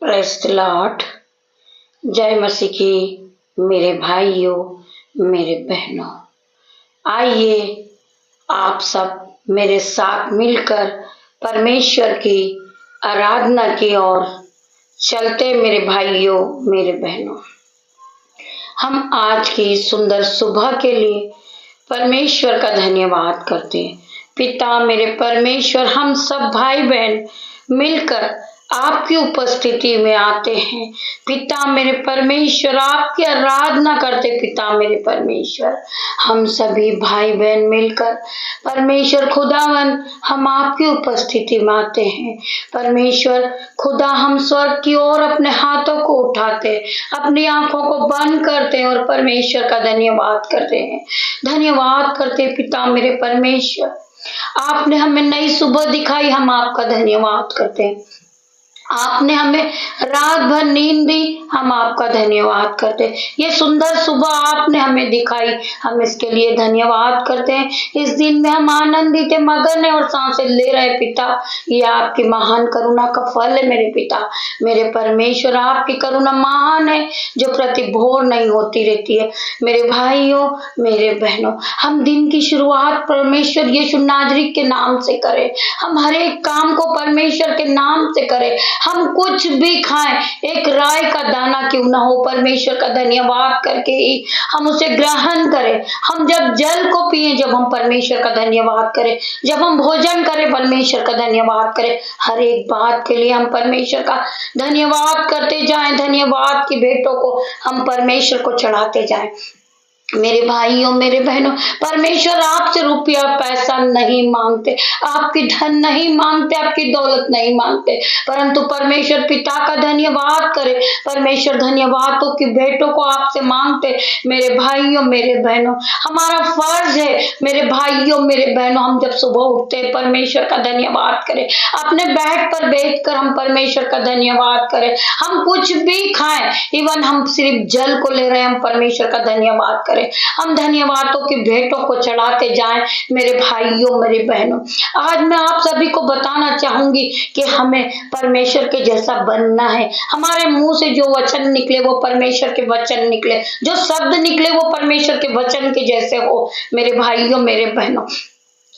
Praise the Lord. जय मसीह की मेरे भाइयों, मेरे बहनों, आइए आप सब मेरे साथ मिलकर परमेश्वर की आराधना की ओर चलते। मेरे भाइयों, मेरे बहनों, हम आज की सुंदर सुबह के लिए परमेश्वर का धन्यवाद करते हैं। पिता मेरे परमेश्वर, हम सब भाई बहन मिलकर आपकी उपस्थिति में आते हैं। पिता मेरे परमेश्वर, आपकी आराधना करते। पिता मेरे परमेश्वर, हम सभी भाई बहन मिलकर परमेश्वर खुदावन हम आपकी उपस्थिति में आते हैं। परमेश्वर खुदा, हम स्वर्ग की ओर अपने हाथों को उठाते, अपनी आंखों को बंद करते हैं और परमेश्वर का धन्यवाद करते हैं। धन्यवाद करते पिता मेरे परमेश्वर, आपने हमें नई सुबह दिखाई, हम आपका धन्यवाद करते हैं। आपने हमें रात भर नींद दी, हम आपका धन्यवाद करते हैं। ये सुंदर सुबह आपने हमें दिखाई, हम इसके लिए धन्यवाद करते हैं। इस दिन में हम आनंदित मगन है और सांसें ले रहे पिता, ये आपकी महान करुणा का फल है। मेरे पिता मेरे परमेश्वर, आपकी करुणा महान है जो प्रति भोर नहीं होती रहती है। मेरे भाइयों, मेरे बहनों, हम दिन की शुरुआत परमेश्वर यीशु नाजरी के नाम से करें। हम हर एक काम को परमेश्वर के नाम से करें। हम कुछ भी खाएं, एक राय का दाना क्यों ना हो, परमेश्वर का धन्यवाद करके ही हम उसे ग्रहण करें। हम जब जल को पिए, जब हम परमेश्वर का धन्यवाद करें, जब हम भोजन करें, परमेश्वर का धन्यवाद करें। हर एक बात के लिए हम परमेश्वर का धन्यवाद करते जाएं। धन्यवाद की भेंटों को हम परमेश्वर को चढ़ाते जाएं। मेरे भाइयों, मेरे बहनों, परमेश्वर आपसे रुपया पैसा नहीं मांगते, आपकी धन नहीं मांगते, आपकी दौलत नहीं मांगते, परंतु परमेश्वर पिता का धन्यवाद करे। परमेश्वर धन्यवादों की भेंटों को आपसे मांगते। मेरे भाइयों, मेरे बहनों, हमारा फर्ज है मेरे भाइयों, मेरे बहनों, हम जब सुबह उठते हैं परमेश्वर का धन्यवाद करें। अपने बेड पर बैठकर हम परमेश्वर का धन्यवाद करें। हम कुछ भी खाएं, इवन हम सिर्फ जल को ले रहे हैं, हम परमेश्वर का धन्यवाद करें। हम धन्यवादों की भेंटों को चढ़ाते जाएं। मेरे भाइयों, मेरे बहनों, आज मैं आप सभी को बताना चाहूंगी कि हमें परमेश्वर के जैसा बनना है। हमारे मुंह से जो वचन निकले वो परमेश्वर के वचन निकले, जो शब्द निकले वो परमेश्वर के वचन के जैसे हो। मेरे भाइयों, मेरे बहनों,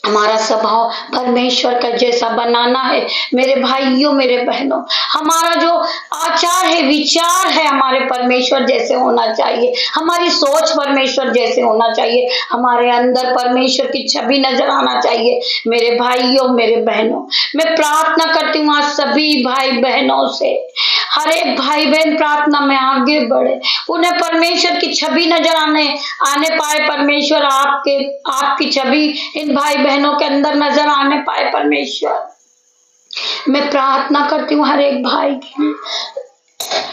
हमारा स्वभाव परमेश्वर का जैसा बनाना है। मेरे भाइयों, मेरे बहनों, हमारा जो आचार है, विचार है, हमारे परमेश्वर जैसे होना चाहिए। हमारी सोच परमेश्वर जैसे होना चाहिए। हमारे अंदर परमेश्वर की छवि नजर आना चाहिए। मेरे भाइयों, मेरे बहनों, मैं प्रार्थना करती हूँ आज सभी भाई बहनों से, हर एक भाई बहन प्रार्थना में आगे बढ़े, उन्हें परमेश्वर की छवि नजर आने पाए। परमेश्वर आपकी छवि इन भाई बहनों के अंदर नजर आने पाए। परमेश्वर, मैं प्रार्थना करती हूँ हर एक भाई के लिए,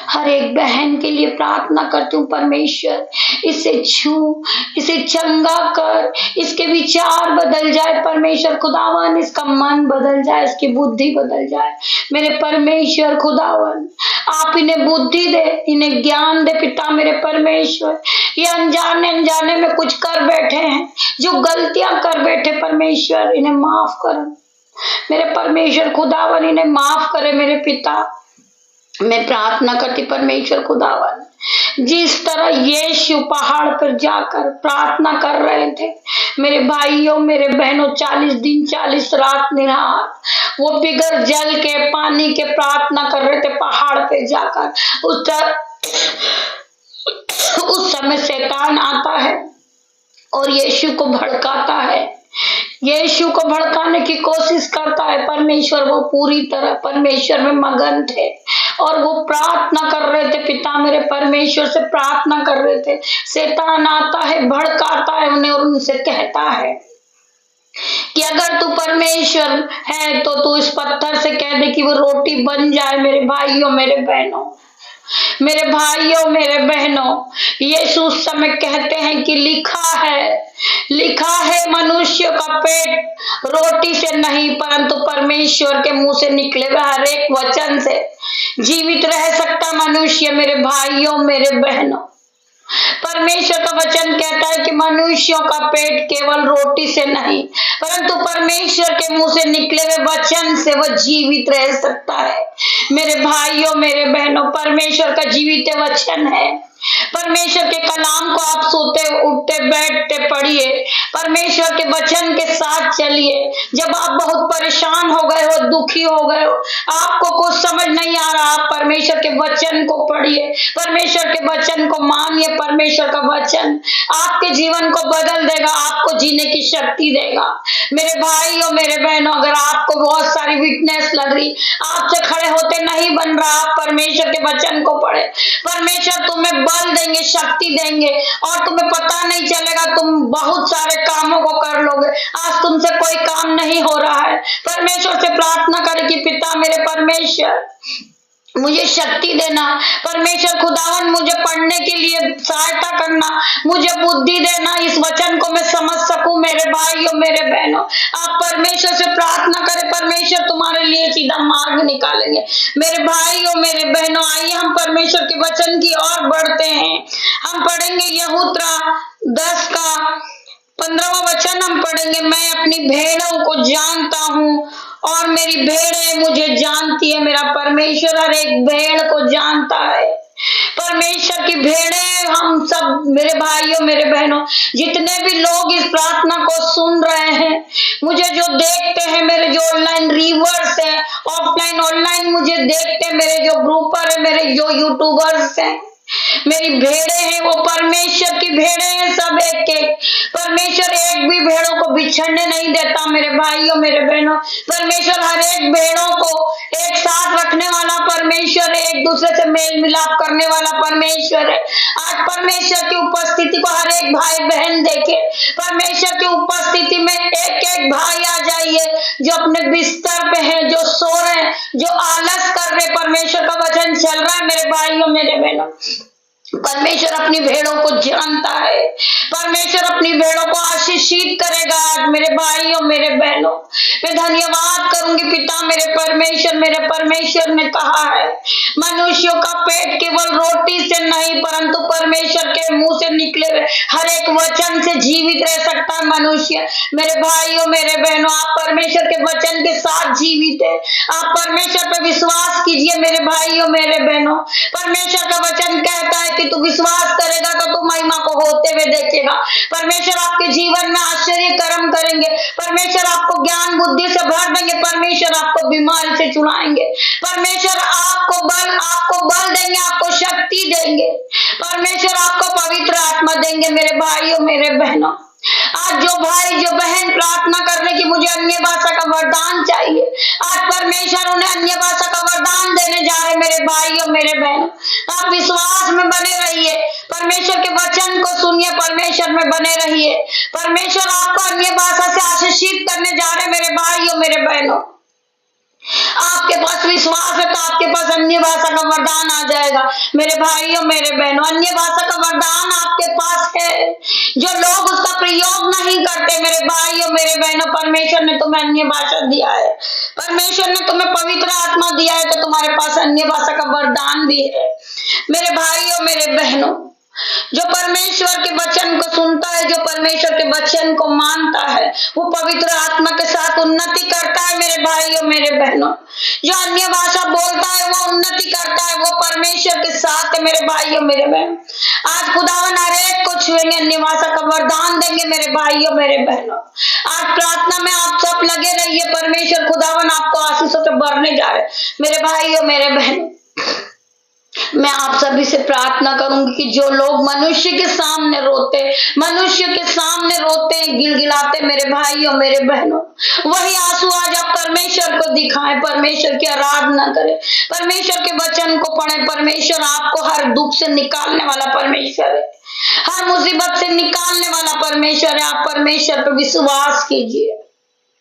हर एक बहन के लिए प्रार्थना करती हूँ। परमेश्वर, इसे छू, इसे चंगा कर, इसके विचार बदल जाए। परमेश्वर खुदावन, इसका मन बदल जाए, इसकी बुद्धि बदल जाए। मेरे परमेश्वर खुदावन, आप इन्हें बुद्धि दे, इन्हें ज्ञान दे। पिता मेरे परमेश्वर, ये अनजाने में कुछ कर बैठे हैं, जो गलतियां कर बैठे, परमेश्वर इन्हें माफ कर। मेरे परमेश्वर खुदावन, इन्हें माफ करे। मेरे पिता, मैं प्रार्थना करती परमेश्वर खुदावन, जिस तरह यीशु पहाड़ पर जाकर प्रार्थना कर रहे थे, मेरे भाइयों, मेरे बहनों, 40 दिन 40 रात निराहार, वो बिगर जल के, पानी के प्रार्थना कर रहे थे पहाड़ पे जाकर। उस समय शैतान आता है और यीशु को भड़काता है, यीशु को भड़काने की कोशिश करता है। परमेश्वर वो पूरी तरह परमेश्वर में मगन थे और वो प्रार्थना कर रहे थे। पिता मेरे परमेश्वर से प्रार्थना कर रहे थे। शैतान आता है, भड़काता है उन्हें और उनसे कहता है कि अगर तू परमेश्वर है तो तू इस पत्थर से कह दे कि वो रोटी बन जाए। मेरे भाइयों, मेरे बहनों, मेरे भाइयों, मेरे बहनों, यीशु उस समय कहते हैं कि लिखा है मनुष्य का पेट रोटी से नहीं परंतु परमेश्वर के मुंह से निकले हुए हर एक वचन से जीवित रह सकता मनुष्य। मेरे भाइयों, मेरे बहनों, परमेश्वर का वचन कहता है कि मनुष्यों का पेट केवल रोटी से नहीं परंतु परमेश्वर के मुंह से निकले हुए वचन से वह जीवित रह सकता है। मेरे भाइयों मेरे बहनों, परमेश्वर का जीवित वचन है। परमेश्वर के कलाम को आप सोते उठते बैठते पढ़िए, परमेश्वर के वचन के साथ चलिए। जब आप बहुत परेशान हो गए हो, दुखी हो गए हो, आपको कुछ समझ नहीं आ रहा, आप परमेश्वर के वचन को पढ़िए, परमेश्वर के वचन को मानिए। परमेश्वर का वचन आपके जीवन को बदल देगा, आपको जीने की शक्ति देगा। मेरे भाइयों मेरे बहनों, अगर आपको बहुत सारी वीकनेस लग रही, आपसे खड़े होते नहीं बन रहा, आप परमेश्वर के वचन को पढ़े। परमेश्वर तुम्हें बल देंगे, शक्ति देंगे, और तुम्हें पता नहीं चलेगा, तुम बहुत सारे कामों को कर लोगे। आज तुमसे कोई काम नहीं हो रहा है, परमेश्वर से प्रार्थना करें कि पिता मेरे परमेश्वर मुझे शक्ति देना, परमेश्वर खुदावन मुझे पढ़ने के लिए सहायता करना, मुझे बुद्धि देना, इस वचन को मैं समझ सकूं। मेरे भाइयों मेरे बहनों, आप परमेश्वर से प्रार्थना करें, परमेश्वर तुम्हारे लिए सीधा मार्ग निकालेंगे। मेरे भाइयों मेरे बहनों, आइए हम परमेश्वर के वचन की ओर बढ़ते हैं। हम पढ़ेंगे यहूत्रा 10 का 15वां वचन हम पढ़ेंगे। मैं अपनी भेड़ों को जानता हूँ और मेरी भेड़ें मुझे जानती है। मेरा परमेश्वर हर एक भेड़ को जानता है। परमेश्वर की भेड़ें हम सब, मेरे भाइयों मेरे बहनों, जितने भी लोग इस प्रार्थना को सुन रहे हैं, मुझे जो देखते हैं, मेरे जो ऑनलाइन रीवर्स हैं, ऑफलाइन ऑनलाइन मुझे देखते हैं, मेरे जो ग्रुपर है, मेरे जो यूट्यूबर्स हैं, मेरी भेड़े हैं, वो परमेश्वर की भेड़े हैं सब एक एक। परमेश्वर एक भी भेड़ों को बिछड़ने नहीं देता। मेरे भाइयों मेरे बहनों, परमेश्वर हर एक भेड़ों को एक साथ रखने वाला परमेश्वर है, एक दूसरे से मेल मिलाप करने वाला परमेश्वर है। आज परमेश्वर की उपस्थिति को हर एक भाई बहन देखे। परमेश्वर की उपस्थिति में एक एक भाई आ जाइए जो अपने बिस्तर पे है, जो सो रहे हैं, जो आलस कर रहे। परमेश्वर का वचन चल रहा है मेरे भाइयों मेरे बहनों। परमेश्वर अपनी भेड़ों को जानता है, परमेश्वर अपनी भेड़ों को आशीषित करेगा। आज मेरे भाइयों मेरे बहनों, मैं धन्यवाद करूंगी पिता मेरे परमेश्वर ने कहा है, मनुष्यों का पेट केवल रोटी से नहीं परंतु परमेश्वर के मुंह से निकले हुए हर एक वचन से जीवित रह सकता है मनुष्य। मेरे भाइयों मेरे बहनों, आप परमेश्वर के वचन के साथ जीवित है। आप परमेश्वर पर विश्वास कीजिए मेरे भाइयों मेरे बहनों। परमेश्वर का वचन कहता है कि तू विश्वास करेगा तो तू महिमा को होते हुए देखेगा। परमेश्वर आपके जीवन में आश्चर्य कर्म करेंगे। परमेश्वर आपको ज्ञान बुद्धि से भर देंगे। परमेश्वर आपको बीमारी से छुड़ाएंगे। परमेश्वर आपको बल देंगे, आपको शक्ति देंगे। परमेश्वर आपको पवित्र आत्मा देंगे। मेरे भाइयों मेरे बहनों, आज जो भाई जो बहन प्रार्थना कर रहे कि मुझे अन्य भाषा का वरदान चाहिए, आज परमेश्वर उन्हें अन्य भाषा का वरदान देने जा रहे। मेरे भाइयों मेरे बहनों, आप विश्वास में बने रहिए, परमेश्वर के वचन को सुनिए, परमेश्वर में बने रहिए। परमेश्वर आपको अन्य भाषा से आशीषित करने जा रहे। मेरे भाइयों मेरे बहनों, आपके पास विश्वास है तो आपके पास अन्य भाषा का वरदान आ जाएगा। मेरे भाइयों मेरे बहनों, अन्य भाषा का वरदान आपके पास है। जो लोग उसका प्रयोग नहीं करते, मेरे भाइयों मेरे बहनों, परमेश्वर ने तुम्हें अन्य भाषा दिया है, परमेश्वर ने तुम्हें पवित्र आत्मा दिया है, तो तुम्हारे पास अन्य भाषा का वरदान भी है। मेरे भाइयों मेरे बहनों, जो परमेश्वर के वचन को सुनता है, जो परमेश्वर के वचन को मानता है, वो पवित्र आत्मा के साथ उन्नति करता है। मेरे भाइयों मेरे बहनों, जो अन्य भाषा बोलता है वो उन्नति करता है, वो परमेश्वर के साथ है। मेरे भाइयों मेरे बहनों, आज खुदावन हर एक को छुएंगे, अन्य भाषा का वरदान देंगे। मेरे भाइयों मेरे बहनों, आज प्रार्थना में आप सब लगे रहिए। परमेश्वर खुदावन आपको आशीषों से भरने जा रहे। मेरे भाइयों मेरे बहनों, मैं आप सभी से प्रार्थना करूंगी कि जो लोग मनुष्य के सामने रोते गिलगिलाते, मेरे भाइयों मेरे बहनों, वही आंसू आज आप परमेश्वर को दिखाएं, परमेश्वर की आराधना करें, परमेश्वर के वचन को पढ़ें। परमेश्वर आपको हर दुख से निकालने वाला परमेश्वर है, हर मुसीबत से निकालने वाला परमेश्वर है। आप परमेश्वर पर विश्वास कीजिए,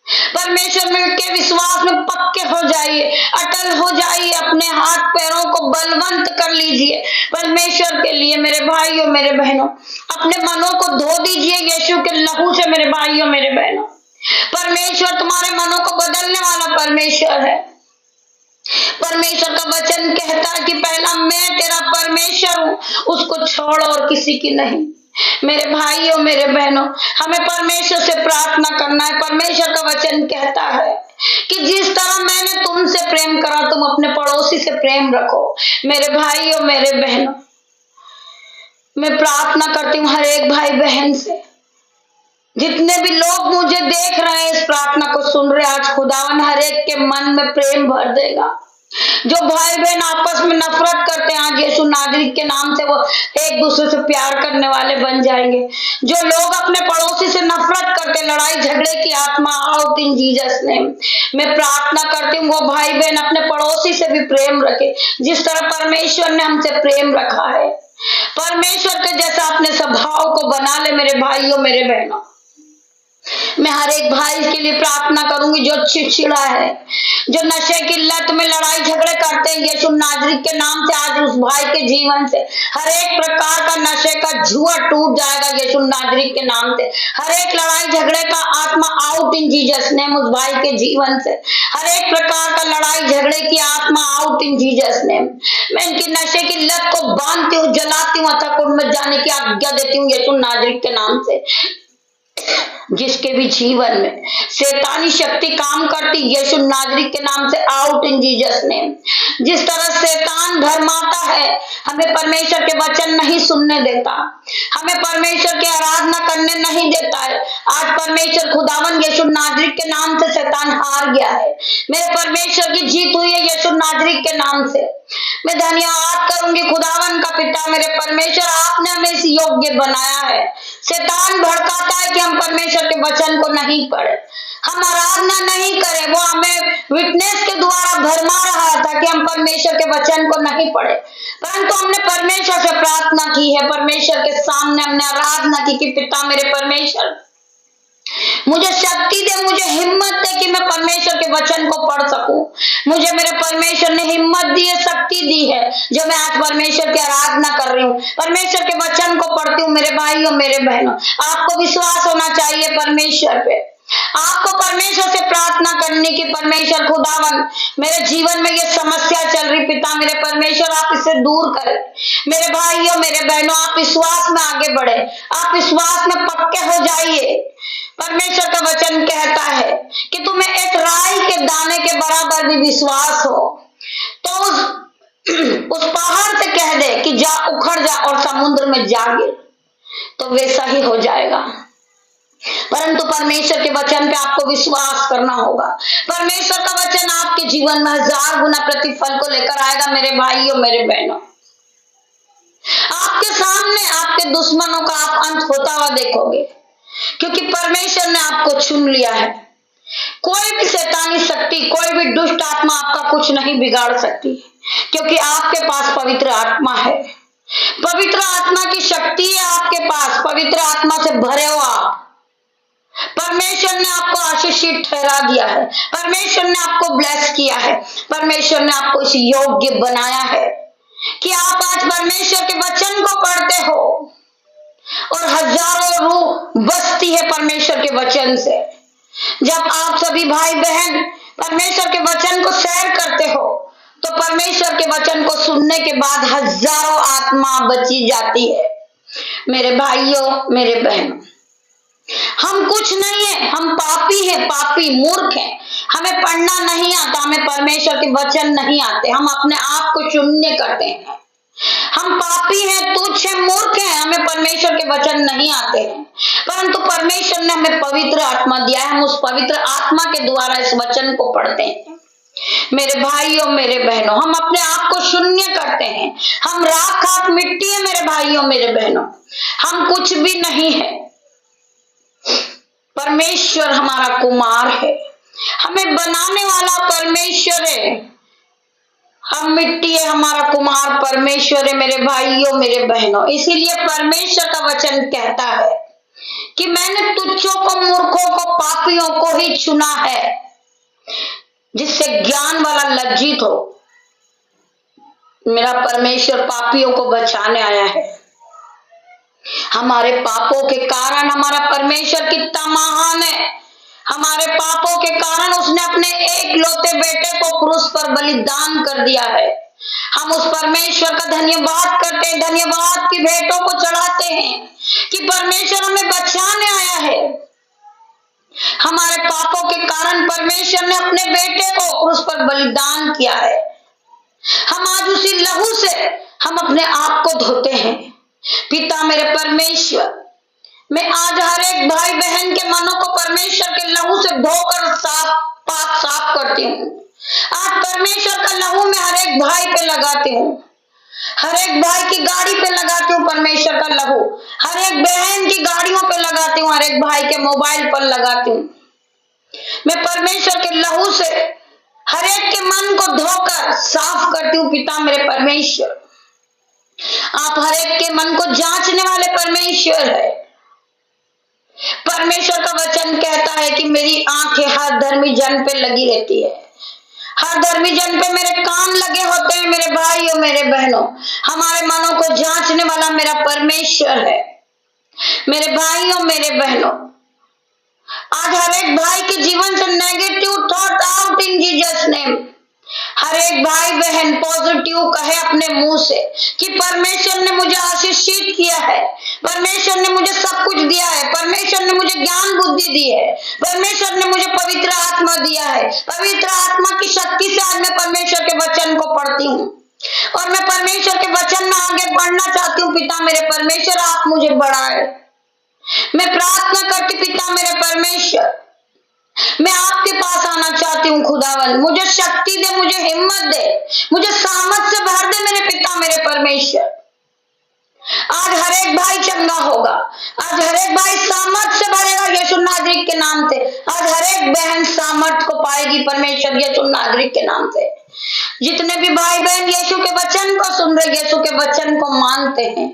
परमेश्वर में के विश्वास में पक्के हो जाइए, अटल हो जाइए, अपने हाथ पैरों को बलवंत कर लीजिए परमेश्वर के लिए। मेरे भाइयों मेरे बहनों, अपने मनों को धो दीजिए यीशु के लहू से। मेरे भाइयों मेरे बहनों, परमेश्वर तुम्हारे मनों को बदलने वाला परमेश्वर है। परमेश्वर का वचन कहता है कि पहला मैं तेरा परमेश्वर हूँ, उसको छोड़ और किसी की नहीं। मेरे भाइयों मेरे बहनों, हमें परमेश्वर से प्रार्थना करना है। परमेश्वर का वचन कहता है कि जिस तरह मैंने तुमसे प्रेम करा तुम अपने पड़ोसी से प्रेम रखो। मेरे भाइयों मेरे बहनों, मैं प्रार्थना करती हूँ हर एक भाई बहन से, जितने भी लोग मुझे देख रहे हैं, इस प्रार्थना को सुन रहे, आज खुदावन हर एक के मन में प्रेम भर देगा। जो भाई बहन आपस में नफरत करते हैं, आज यीशु नाजरीत के नाम से वो एक दूसरे से प्यार करने वाले बन जाएंगे। जो लोग अपने पड़ोसी से नफरत करते, लड़ाई झगड़े की आत्मा आउट इन जीसस नेम। मैं प्रार्थना करती हूँ वो भाई बहन अपने पड़ोसी से भी प्रेम रखे, जिस तरह परमेश्वर ने हमसे प्रेम रखा है। परमेश्वर के जैसा अपने स्वभाव को बना ले मेरे भाइयों मेरे बहनों। मैं हर एक भाई के लिए प्रार्थना करूंगी जो चिड़चिड़ा है, जो नशे की लत में लड़ाई झगड़े करते हैं, यीशु नाजरीत के नाम से आज उस भाई के जीवन से हर एक प्रकार का नशे का जुआ टूट जाएगा यीशु नाजरीत के नाम से। हर एक लड़ाई झगड़े का आत्मा आउट इन जीसस नेम उस भाई के जीवन से। हर एक प्रकार का लड़ाई झगड़े की आत्मा आउट इन जीसस नेम। मैं इनकी नशे की लत को बांधती हूँ, जलाती हूँ, अथाकुंड में जाने की आज्ञा देती हूँ यीशु नाजरीत के नाम से। जिसके भी जीवन में शैतानी शक्ति काम करती, यीशु नाजरीत के नाम से आउट इन जीसस नेम। जिस तरह शैतान भरमाता है, हमें परमेश्वर के वचन नहीं सुनने देता, हमें परमेश्वर की आराधना करने नहीं देता है, आज परमेश्वर खुदावन यीशु नाजरीत के नाम से शैतान हार गया है। मेरे परमेश्वर की जीत हुई है यीशु नाजरीत के नाम से। मैं धन्यवाद करूंगी खुदावन का पिता, मेरे परमेश्वर आपने हमें इस योग्य बनाया है। शैतान भड़काता है कि हम परमेश्वर के वचन को नहीं पढ़े, हम आराधना नहीं करें। वो हमें विटनेस के द्वारा भरमा रहा था कि हम परमेश्वर के वचन को नहीं पढ़े, परंतु हमने परमेश्वर से प्रार्थना की है, परमेश्वर के सामने हमने आराधना की कि पिता मेरे परमेश्वर मुझे शक्ति दे, मुझे हिम्मत दे कि मैं परमेश्वर के वचन को पढ़ सकूं। मुझे मेरे परमेश्वर ने हिम्मत दी है, शक्ति दी है, जो मैं आज परमेश्वर की आराधना कर रही हूँ, परमेश्वर के वचन को पढ़ती हूँ। मेरे भाइयों मेरे बहनों, आपको विश्वास होना चाहिए परमेश्वर पे, आपको परमेश्वर से प्रार्थना करने की, परमेश्वर खुदावन मेरे जीवन में ये समस्या चल रही, पिता मेरे परमेश्वर आप इसे दूर करें। मेरे भाइयों मेरे बहनों, आप विश्वास में आगे बढ़े, आप विश्वास में पक्के हो जाइए। परमेश्वर का वचन कहता है कि तुम्हें एक राई के दाने के बराबर भी विश्वास हो तो उस पहाड़ से कह दे कि जा, उखड़ जा और समुद्र में जा गिर, तो वैसा ही हो जाएगा। परंतु परमेश्वर के वचन पे आपको विश्वास करना होगा। परमेश्वर का वचन आपके जीवन में 1000 गुना प्रतिफल को लेकर आएगा। मेरे भाइयों मेरे बहनों, आपके सामने आपके दुश्मनों का आप अंत होता हुआ देखोगे, क्योंकि परमेश्वर ने आपको चुन लिया है। कोई भी शैतानी शक्ति, कोई भी दुष्ट आत्मा आपका कुछ नहीं बिगाड़ सकती, क्योंकि आपके पास पवित्र आत्मा है। पवित्र आत्मा की शक्ति है आपके पास, पवित्र आत्मा से भरे हो आप। परमेश्वर ने आपको आशीषित ठहरा दिया है, परमेश्वर ने आपको ब्लेस किया है, परमेश्वर ने आपको इस योग्य बनाया है कि आप आज परमेश्वर के वचन को पढ़ते हो और हजारों रूह बसती है परमेश्वर के वचन से। जब आप सभी भाई बहन परमेश्वर के वचन को शेयर करते हो तो परमेश्वर के वचन को सुनने के बाद हजारों आत्मा बची जाती है। मेरे भाइयों मेरे बहनों, हम कुछ नहीं है, हम पापी हैं, पापी मूर्ख हैं, हमें पढ़ना नहीं आता, हमें परमेश्वर के वचन नहीं आते, हम अपने आप को शून्य करते हैं। हम पापी हैं, तुच्छ हैं, मूर्ख हैं, हमें परमेश्वर के वचन नहीं आते हैं, परंतु परमेश्वर ने हमें पवित्र आत्मा दिया है, हम उस पवित्र आत्मा के द्वारा इस वचन को पढ़ते हैं। मेरे भाइयों मेरे बहनों, हम अपने आप को शून्य करते हैं, हम राख खाक मिट्टी है मेरे भाइयों मेरे बहनों, हम कुछ भी नहीं है। परमेश्वर हमारा कुमार है, हमें बनाने वाला परमेश्वर है, हम मिट्टी है, हमारा कुमार परमेश्वर है। मेरे भाइयों मेरे बहनों, इसीलिए परमेश्वर का वचन कहता है कि मैंने तुच्छों को, मूर्खों को, पापियों को ही चुना है, जिससे ज्ञान वाला लज्जित हो। मेरा परमेश्वर पापियों को बचाने आया है। हमारे पापों के कारण हमारा परमेश्वर कितना महान है, हमारे पापों के कारण उसने अपने एक लौते बेटे को क्रूस पर बलिदान कर दिया है। हम उस परमेश्वर का धन्यवाद करते हैं, धन्यवाद की भेंटों को चढ़ाते हैं कि परमेश्वर हमें बचाने आया है। हमारे पापों के कारण परमेश्वर ने अपने बेटे को क्रूस पर बलिदान किया है। हम आज उसी लहू से हम अपने आप को धोते हैं। पिता मेरे परमेश्वर, मैं आज हर एक भाई बहन के मनों को परमेश्वर के लहू से धोकर साफ करती हूँ। आज परमेश्वर का लहू मैं हर एक भाई पे लगाती हूँ, हर एक भाई की गाड़ी पे लगाती हूँ परमेश्वर का लहू, हर एक बहन की गाड़ियों पे लगाती हूँ, हर एक भाई के मोबाइल पर लगाती हूँ। मैं परमेश्वर के लहू से हर एक के मन को धोकर साफ करती हूँ। पिता मेरे परमेश्वर, आप हर एक के मन को जांचने वाले परमेश्वर है। परमेश्वर का वचन कहता है कि मेरी आंखें हर धर्मी जन पे लगी रहती है, हर धर्मी जन पे मेरे कान लगे होते हैं। मेरे भाइयों मेरे बहनों, हमारे मनों को जांचने वाला मेरा परमेश्वर है। मेरे भाइयों मेरे बहनों, आज हर एक भाई के जीवन से negative thought out in Jesus name. हर एक भाई बहन पॉजिटिव कहे अपने मुंह से कि परमेश्वर ने मुझे आशीषित किया है, परमेश्वर ने मुझे सब कुछ दिया है, परमेश्वर ने मुझे ज्ञान बुद्धि दी है, परमेश्वर ने मुझे पवित्र आत्मा दिया है। पवित्र आत्मा की शक्ति से आज मैं परमेश्वर के वचन को पढ़ती हूँ और मैं परमेश्वर के वचन में आगे बढ़ना चाहती हूँ। पिता मेरे परमेश्वर, आप मुझे बढ़ाए। मैं प्रार्थना करती पिता मेरे परमेश्वर, मैं आपके पास आना चाहती हूँ। खुदावन मुझे शक्ति दे, मुझे हिम्मत दे, मुझे सामर्थ से भर दे मेरे पिता मेरे परमेश्वर। आज हर एक भाई चंगा होगा, आज हर एक भाई सामर्थ से भरेगा यीशु नासरी के नाम से। आज हर एक बहन सामर्थ को पाएगी परमेश्वर यीशु नासरी के नाम से। जितने भी भाई बहन यीशु के वचन को सुन रहे, यीशु के वचन को मानते हैं,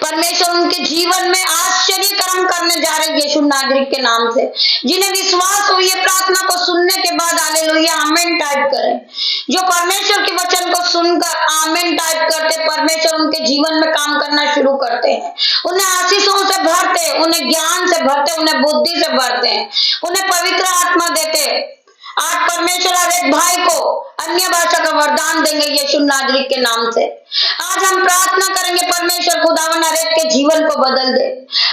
परमेश्वर उनके जीवन में आश्चर्य कर्म करने जा रहे यीशु नासरी के नाम से। जिन्हें विश्वास हो ये प्रार्थना को सुनने के बाद हालेलुया आमीन टाइप करें। जो परमेश्वर के वचन को सुनकर आमीन टाइप करते, परमेश्वर उनके जीवन में काम करना शुरू करते हैं, उन्हें आशीषों से भरते हैं, उन्हें ज्ञान से भरते हैं, उन्हें बुद्धि से भरते हैं, उन्हें पवित्र आत्मा देते हैं। आज परमेश्वर हर एक भाई को अन्य भाषा का वरदान देंगे यीशु नासरी के नाम से। आज हम प्रार्थना करेंगे परमेश्वर खुदावन हर एक के जीवन को बदल दे,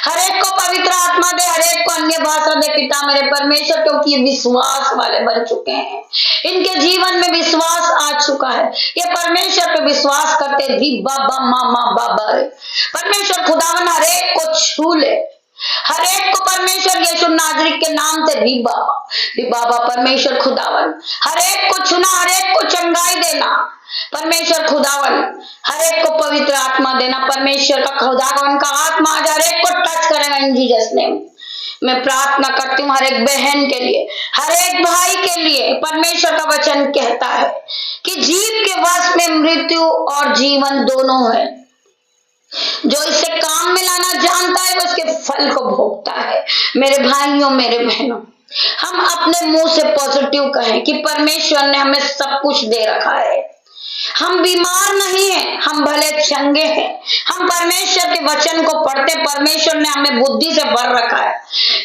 हर एक को पवित्र आत्मा दे, हर एक को अन्य भाषा दे पिता मेरे परमेश्वर, क्योंकि ये विश्वास वाले बन चुके हैं, इनके जीवन में विश्वास आ चुका है। ये परमेश्वर पे विश्वास करते री बाबा मामा बाबा। परमेश्वर खुदावन हर एक को छू ले, हर एक को परमेश्वर यीशु नासरी के नाम से री बाबा परमेश्वर खुदावन हर एक को छूना, हर एक को चंगाई देना परमेश्वर खुदावन, हर एक को पवित्र आत्मा देना परमेश्वर का खुदावन का आत्मा आज हर एक को टच करेगा इन जीसस नेम। मैं प्रार्थना करती हूँ हर एक बहन के लिए, हर एक भाई के लिए। परमेश्वर का वचन कहता है कि जीव के वश में मृत्यु और जीवन दोनों है, जो इसे काम में लाना जानता है वो उसके फल को भोगता है। मेरे भाइयों मेरे बहनों, हम अपने मुंह से पॉजिटिव कहें कि परमेश्वर ने हमें सब कुछ दे रखा है, हम बीमार नहीं हैं, हम भले चंगे हैं। हम परमेश्वर के वचन को पढ़ते, परमेश्वर ने हमें बुद्धि से भर रखा है,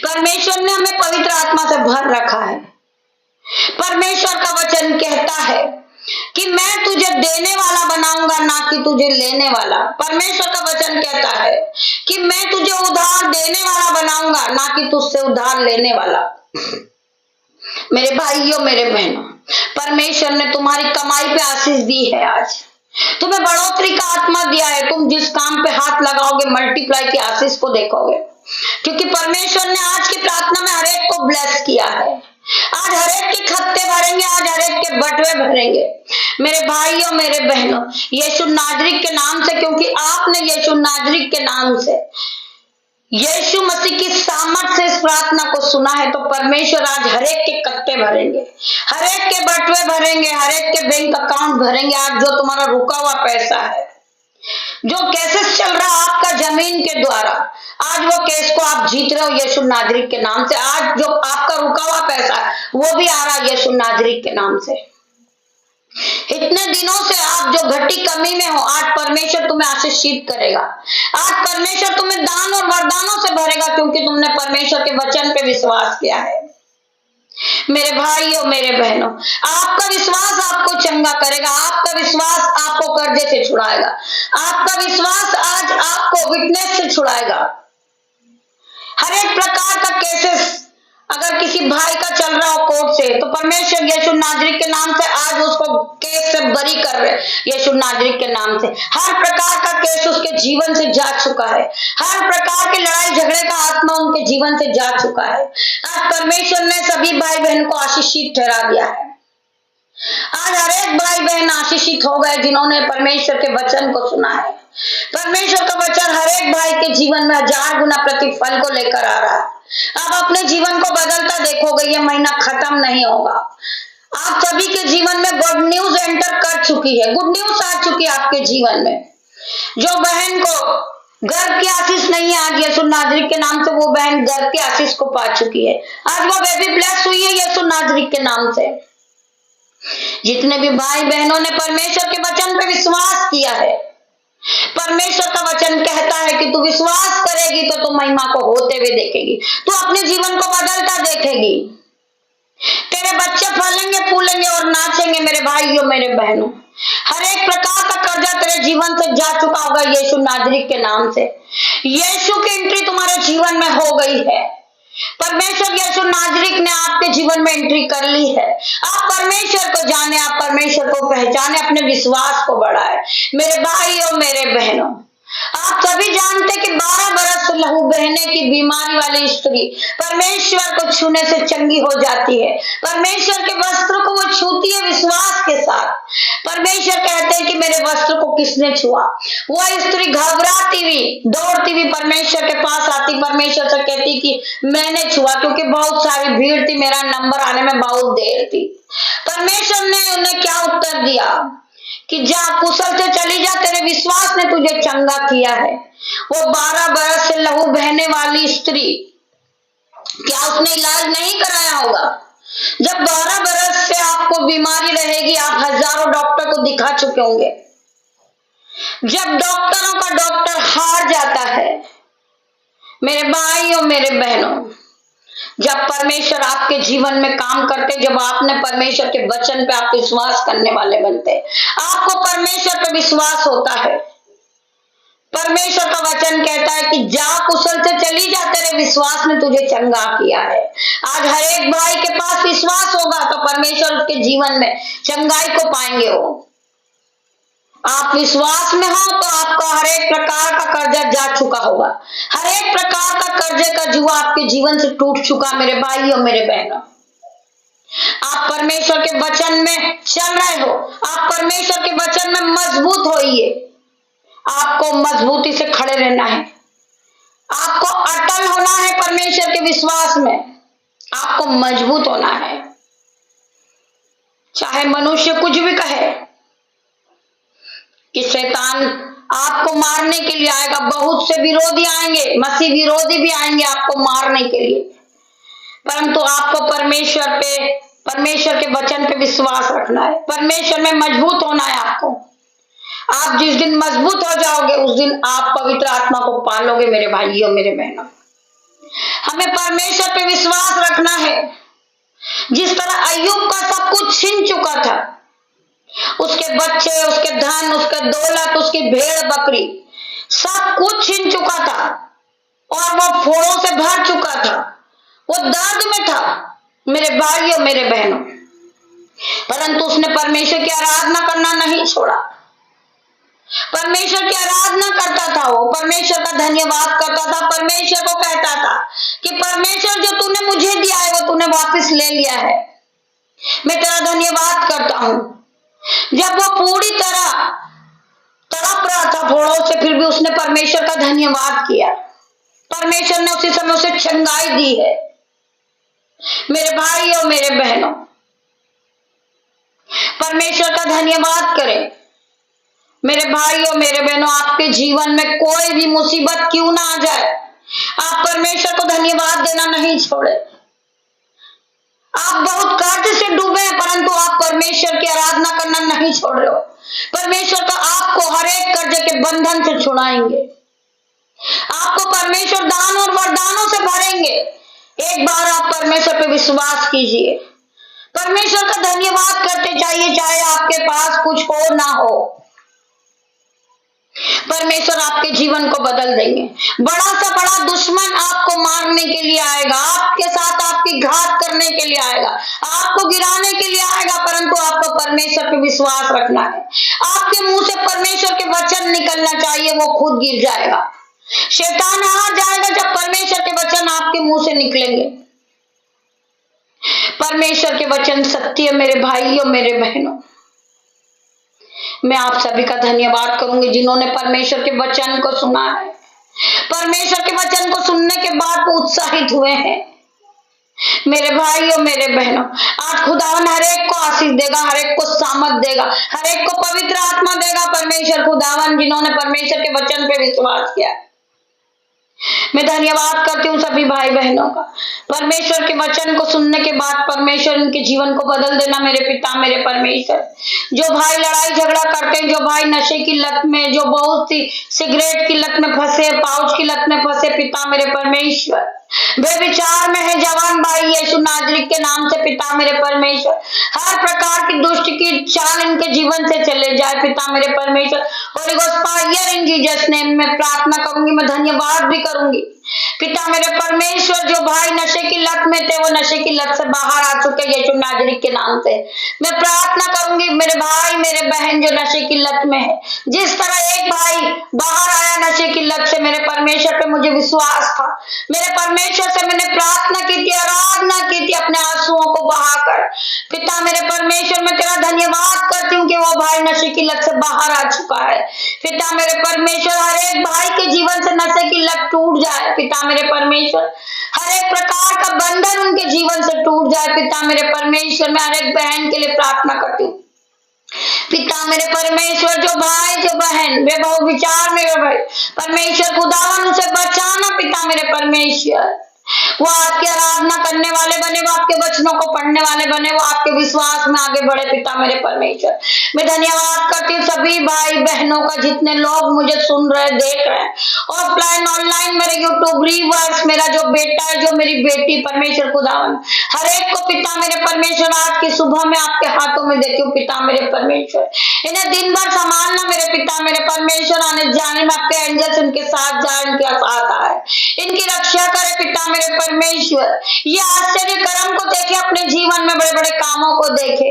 परमेश्वर ने हमें पवित्र आत्मा से भर रखा है। परमेश्वर का वचन कहता है कि मैं तुझे देने वाला बनाऊंगा ना कि तुझे लेने वाला। परमेश्वर का वचन कहता है कि मैं तुझे उधार देने वाला बनाऊंगा ना कि तुझसे उधार लेने वाला। मेरे भाइयों मेरे बहनों, परमेश्वर ने तुम्हारी कमाई पे आशीष दी है, आज तुम्हें बढ़ोतरी का आत्मा दिया है। तुम जिस काम पे हाथ लगाओगे मल्टीप्लाई की आशीष को देखोगे, क्योंकि परमेश्वर ने आज की प्रार्थना में हर एक को ब्लेस किया है। आज हर एक के खत्ते भरेंगे, आज हर एक के बटवे भरेंगे। मेरे भाइयों मेरे बहनों, यीशु नासरी के नाम से, क्योंकि आपने यीशु नासरी के नाम से यीशु मसीह की सामर्थ से इस प्रार्थना को सुना है, तो परमेश्वर आज हर एक के कत्ते भरेंगे, हर एक के बटवे भरेंगे, हर एक के बैंक अकाउंट भरेंगे। आज जो तुम्हारा रुका हुआ पैसा है, जो केसेस चल रहा आपका जमीन के द्वारा, आज वो केस को आप जीत रहे हो यीशु नासरी के नाम से। आज जो आपका रुका हुआ पैसा है वो भी आ रहा है यीशु नासरी के नाम से। इतने दिनों से आप जो घटी कमी में हो, आज परमेश्वर तुम्हें आशीषित करेगा, आज परमेश्वर तुम्हें दान और वरदानों से भरेगा, क्योंकि तुमने परमेश्वर के वचन पे विश्वास किया है। मेरे भाइयों मेरे बहनों, आपका विश्वास आपको चंगा करेगा, आपका विश्वास आपको कर्जे से छुड़ाएगा, आपका विश्वास आज आपको विटनेस से छुड़ाएगा। हर एक प्रकार का केसेस अगर किसी भाई का चल रहा हो कोर्ट से, तो परमेश्वर यीशु नाजरीक के नाम से आज उसको केस से बरी कर रहे यीशु नाजरीक के नाम से। हर प्रकार का केस उसके जीवन से जा चुका है, हर प्रकार के लड़ाई झगड़े का आत्मा उनके जीवन से जा चुका है। आज परमेश्वर ने सभी भाई बहन को आशीषित ठहरा दिया है। आज हर एक भाई बहन आशीषित हो गए जिन्होंने परमेश्वर के वचन को सुना है। परमेश्वर का वचन हर एक भाई के जीवन में 1000 गुना प्रतिफल को लेकर आ रहा है। आप अपने जीवन को बदलता देखोगे, ये महीना खत्म नहीं होगा। आप सभी के जीवन में गुड न्यूज एंटर कर चुकी है, गुड न्यूज आ चुकी है आपके जीवन में। जो बहन को घर की आशीष नहीं आज यीशु नाजरीक के नाम से, वो बहन घर की आशीष को पा चुकी है। आज वो बेबी ब्लेस हुई है यीशु नाजरीक के नाम से। जितने भी भाई बहनों ने परमेश्वर के वचन पे विश्वास किया है, परमेश्वर का वचन कहता है कि तू विश्वास करेगी तो तू महिमा को होते हुए देखेगी, तू अपने जीवन को बदलता देखेगी। तेरे बच्चे फलेंगे फूलेंगे और नाचेंगे मेरे भाइयों मेरे बहनों। हर एक प्रकार का कर्जा तेरे जीवन से जा चुका होगा यीशु नाजरीक के नाम से। यीशु की एंट्री तुम्हारे जीवन में हो गई है। परमेश्वर यीशु नाजरीक ने आपके जीवन में एंट्री कर ली है। आप परमेश्वर को जाने, आप परमेश्वर को पहचाने, अपने विश्वास को बढ़ाए मेरे भाइयों मेरे बहनों। आप सभी जानते कि 12 बरस लहू बहने की बीमारी वाली स्त्री परमेश्वर को छूने से चंगी हो जाती है। परमेश्वर के वस्त्र को वो छूती है विश्वास के साथ। परमेश्वर कहते हैं कि मेरे वस्त्र को किसने छुआ। वो स्त्री घबराती हुई दौड़ती हुई परमेश्वर के पास आती, परमेश्वर से कहती कि मैंने छुआ, क्योंकि बहुत सारी भीड़ थी, मेरा नंबर आने में बहुत देर थी। परमेश्वर ने उन्हें क्या उत्तर दिया कि जा कुशल से चली जा, तेरे विश्वास ने तुझे चंगा किया है। वो 12 बरस से लहू बहने वाली स्त्री, क्या उसने इलाज नहीं कराया होगा? जब 12 बरस से आपको बीमारी रहेगी, आप हजारों डॉक्टर को दिखा चुके होंगे। जब डॉक्टरों का डॉक्टर हार जाता है मेरे भाइयों मेरे बहनों, जब परमेश्वर आपके जीवन में काम करते, जब आपने परमेश्वर के वचन पे आप विश्वास करने वाले बनते, आपको परमेश्वर पे विश्वास होता है। परमेश्वर का वचन कहता है कि जा कुशल से चली जा, तेरे विश्वास ने तुझे चंगा किया है। आज हर एक भाई के पास विश्वास होगा तो परमेश्वर उसके जीवन में चंगाई को पाएंगे। हो आप विश्वास में हो तो आपका हर एक प्रकार का कर्जा जा चुका होगा, हर एक प्रकार का कर्जे का जुआ आपके जीवन से टूट चुका मेरे भाइयों मेरे बहनों। आप परमेश्वर के वचन में चल रहे हो, आप परमेश्वर के वचन में मजबूत होइए। आपको मजबूती से खड़े रहना है, आपको अटल होना है परमेश्वर के विश्वास में, आपको मजबूत होना है। चाहे मनुष्य कुछ भी कहे कि शैतान आपको मारने के लिए आएगा, बहुत से विरोधी आएंगे, मसीह विरोधी भी आएंगे आपको मारने के लिए, परंतु आपको परमेश्वर के वचन पे विश्वास रखना है, परमेश्वर में मजबूत होना है आपको। आप जिस दिन मजबूत हो जाओगे उस दिन आप पवित्र आत्मा को पालोगे मेरे भाइयों मेरे बहनों। हमें परमेश्वर पे विश्वास रखना है। जिस तरह अय्यूब का सब कुछ छीन चुका था, उसके बच्चे, उसके धन, उसके दौलत, उसकी भेड़ बकरी, सब कुछ छीन चुका था और वो फोड़ों से भर चुका था, वो दर्द में था मेरे भाइयों मेरे बहनों, परंतु उसने परमेश्वर की आराधना करना नहीं छोड़ा। परमेश्वर की आराधना करता था, वो परमेश्वर का धन्यवाद करता था, परमेश्वर को कहता था कि परमेश्वर जो तूने मुझे दिया है वो तूने वापस ले लिया है, मैं तेरा धन्यवाद करता हूं। जब वो पूरी तरह तड़प रहा था फोड़ों से, फिर भी उसने परमेश्वर का धन्यवाद किया। परमेश्वर ने उसी समय उसे चंगाई दी है मेरे भाइयों मेरे बहनों। परमेश्वर का धन्यवाद करें मेरे भाइयों मेरे बहनों। आपके जीवन में कोई भी मुसीबत क्यों ना आ जाए, आप परमेश्वर को धन्यवाद देना नहीं छोड़े। आप बहुत कर्ज से डूबे हैं परंतु आप परमेश्वर की आराधना करना नहीं छोड़ रहे हो। परमेश्वर तो आपको हर एक कर्ज के बंधन से छुड़ाएंगे, आपको परमेश्वर दान और वरदानों से भरेंगे। एक बार आप परमेश्वर पे विश्वास कीजिए, परमेश्वर का धन्यवाद करते जाइए, चाहे आपके पास कुछ हो ना हो। परमेश्वर आपके जीवन को बदल देंगे। बड़ा सा बड़ा दुश्मन आपको मारने के लिए आएगा, आपके साथ आपकी घात करने के लिए आएगा, आपको गिराने के लिए आएगा, परंतु आपको परमेश्वर पे विश्वास रखना है। आपके मुंह से परमेश्वर के वचन निकलना चाहिए, वो खुद गिर जाएगा। शैतान हार जाएगा जब परमेश्वर के वचन आपके मुंह से निकलेंगे। परमेश्वर के वचन सत्य। मेरे भाइयों मेरे बहनों, मैं आप सभी का धन्यवाद करूंगी जिन्होंने परमेश्वर के वचन को सुना है, परमेश्वर के वचन को सुनने के बाद वो उत्साहित हुए हैं। मेरे भाइयों मेरे बहनों, आज खुदावन हर एक को आशीष देगा, हर एक को सामर्थ देगा, हर एक को पवित्र आत्मा देगा परमेश्वर खुदावन, जिन्होंने परमेश्वर के वचन पे विश्वास किया। मैं धन्यवाद करती हूँ सभी भाई बहनों का। परमेश्वर के वचन को सुनने के बाद परमेश्वर उनके जीवन को बदल देना मेरे पिता मेरे परमेश्वर। जो भाई लड़ाई झगड़ा करते हैं, जो भाई नशे की लत में, जो बहुत सी सिगरेट की लत में फंसे, पाउच की लत में फंसे, पिता मेरे परमेश्वर वे विचार में है, जवान भाई यीशु नाजरीत के नाम से पिता मेरे परमेश्वर, हर प्रकार की दुष्ट की चाल इनके जीवन से चले जाए पिता मेरे परमेश्वर। Holi ghost fire in Jesus name में प्रार्थना करूंगी, मैं धन्यवाद भी करूंगी पिता मेरे परमेश्वर। जो भाई नशे की लत में थे वो नशे की लत से बाहर आ चुके यीशु नाजरीत के नाम से मैं प्रार्थना करूंगी। मेरे भाई मेरे बहन जो नशे की लत में है, जिस तरह एक भाई बाहर आया नशे की लत से, मेरे परमेश्वर पे मुझे विश्वास था, मेरे परमेश्वर से मैंने प्रार्थना की थी, आराधना की थी अपने आंसुओं को बहाकर। पिता मेरे परमेश्वर मैं तेरा धन्यवाद करती हूँ कि वो भाई नशे की लत से बाहर आ चुका है। पिता मेरे परमेश्वर हर एक भाई के जीवन से नशे की लत टूट जाए पिता मेरे परमेश्वर, हर एक प्रकार का बंधन उनके जीवन से टूट जाए पिता मेरे परमेश्वर। मैं हर एक बहन के लिए प्रार्थना करती हूँ पिता मेरे परमेश्वर, जो भाई जो बहन वे बहु विचार में वे परमेश्वर खुदावन उसे बचाना पिता मेरे परमेश्वर। वो आपकी आराधना करने वाले बने, वो आपके वचनों को पढ़ने वाले बने, वो आपके विश्वास में आगे बढ़े पिता मेरे परमेश्वर। मैं धन्यवाद करती हूँ सभी भाई बहनों का, जितने लोग मुझे सुन रहे देख रहे हैं, ऑफलाइन ऑनलाइन, मेरे यूट्यूब व्यूअर्स, मेरा जो बेटा है जो मेरी बेटी परमेश्वर खुदावन, हर एक को पिता मेरे परमेश्वर आज की सुबह में आपके हाथों में देती हूँ पिता मेरे परमेश्वर। इन्हें दिन भर संभालना मेरे पिता मेरे परमेश्वर, आने जाने में आपके एंजल्स उनके साथ जाए, उनके साथ आए, इनकी रक्षा करे पिता मेरे परमेश्वर। ये आश्चर्य कर्म को देखे, अपने जीवन में बड़े बड़े कामों को देखे,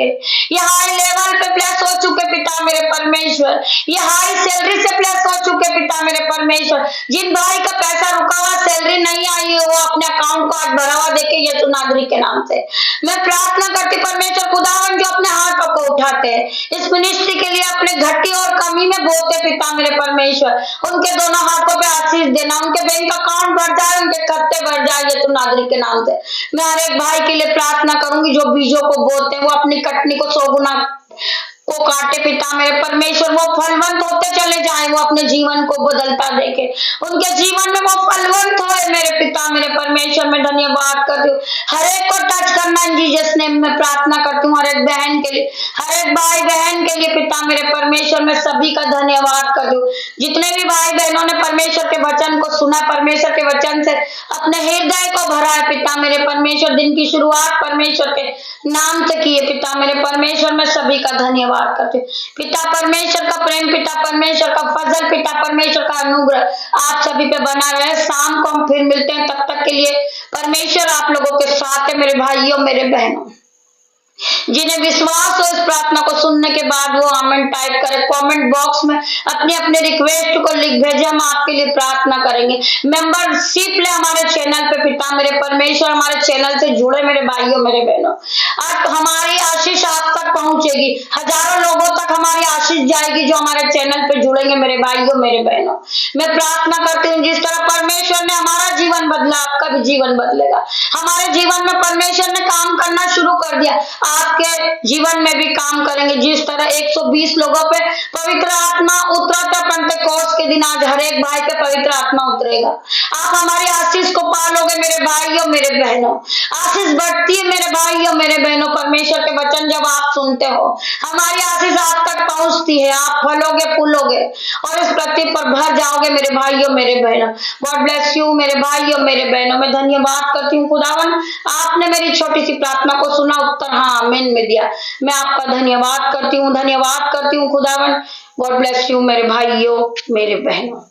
ये हाई लेवल पे प्लस हो चुके पिता मेरे परमेश्वर, ये हाई सैलरी से प्लस हो चुके पिता मेरे परमेश्वर। जिन भाई का पैसा रुका हुआ सैलरी नहीं आई है, वो अपने अकाउंट को आज बढ़ावा देके यीशु नाजरीत के नाम से मैं प्रार्थना करती परमेश्वर खुदावन, जो अपने हाथों को उठाते हैं इस मिनिस्ट्री के लिए, अपने घटी और कमी में बोलते पिता मेरे परमेश्वर, उनके दोनों हाथों पे आशीष देना, उनके बैंक अकाउंट बढ़ जाए, उनके खाते बढ़ जाए यीशु नाजरीत के नाम से। मैं हर एक भाई के लिए प्रार्थना करूंगी, जो बीजों को बोते हैं वो अपनी कटनी को 100 गुना को काटे पिता मेरे परमेश्वर, वो फलवंत होते चले जाएं, वो अपने जीवन को बदलता देखे, उनके जीवन में वो फलवंत होए मेरे पिता मेरे परमेश्वर। मैं धन्यवाद करती हूँ, हर एक को टच करना इन जीसस नेम में प्रार्थना करती हूँ, हर एक बहन के लिए, हर एक भाई बहन के लिए पिता मेरे परमेश्वर। मैं सभी का धन्यवाद करती हूँ, जितने भी भाई बहनों ने परमेश्वर के वचन को सुना, परमेश्वर के वचन से अपने हृदय को भरा है पिता मेरे परमेश्वर, दिन की शुरुआत परमेश्वर के नाम से किए पिता मेरे परमेश्वर। मैं सभी का धन्यवाद करते पिता परमेश्वर का प्रेम, पिता परमेश्वर का फजल, पिता परमेश्वर का अनुग्रह आप सभी पे बना रहे। शाम को हम फिर मिलते हैं, तब तक के लिए परमेश्वर आप लोगों के साथ है मेरे भाइयों मेरे बहनों। जिन्हें विश्वास हो इस प्रार्थना को सुनने के बाद वो आमेन टाइप करें, कमेंट बॉक्स में अपने अपने रिक्वेस्ट को लिख भेजे, हम आपके लिए प्रार्थना करेंगे। मेंबरशिप ले हमारे चैनल पे पिता मेरे परमेश्वर, हमारे चैनल से जुड़े मेरे भाइयों मेरे बहनों। आज हमारी आशीष आप तक पहुंचेगी, हजारों लोगों तक हमारी आशीष जाएगी जो हमारे चैनल पे जुड़ेंगे मेरे भाइयों मेरे बहनों। मैं प्रार्थना करती हूँ, जिस तरह परमेश्वर ने हमारा जीवन बदला, आपका भी जीवन बदलेगा। हमारे जीवन में परमेश्वर ने काम करना शुरू कर दिया, आपके जीवन में भी काम करेंगे। जिस तरह 120 लोगों पे पवित्र आत्मा उतरा था पेंटेकोस्त के दिन, आज हर एक भाई पे पवित्र आत्मा उतरेगा। आप हमारी आशीष को पालोगे मेरे भाइयों मेरे बहनों। आशीष बढ़ती है मेरे भाइयों मेरे बहनों, परमेश्वर के वचन जब आप सुनते हो हमारी आशीष आप तक पहुंचती है, आप फलोगे फूलोगे और इस पृथ्वी पर भर जाओगे मेरे भाइयों मेरे बहनों। गॉड ब्लेस यू मेरे भाइयों मेरे बहनों। मैं धन्यवाद करती हूँ खुदावन, आपने मेरी छोटी सी प्रार्थना को सुना, उत्तर हाँ आमीन में दिया। मैं आपका धन्यवाद करती हूँ खुदावन। गॉड ब्लेस यू मेरे भाइयों, मेरे बहनों।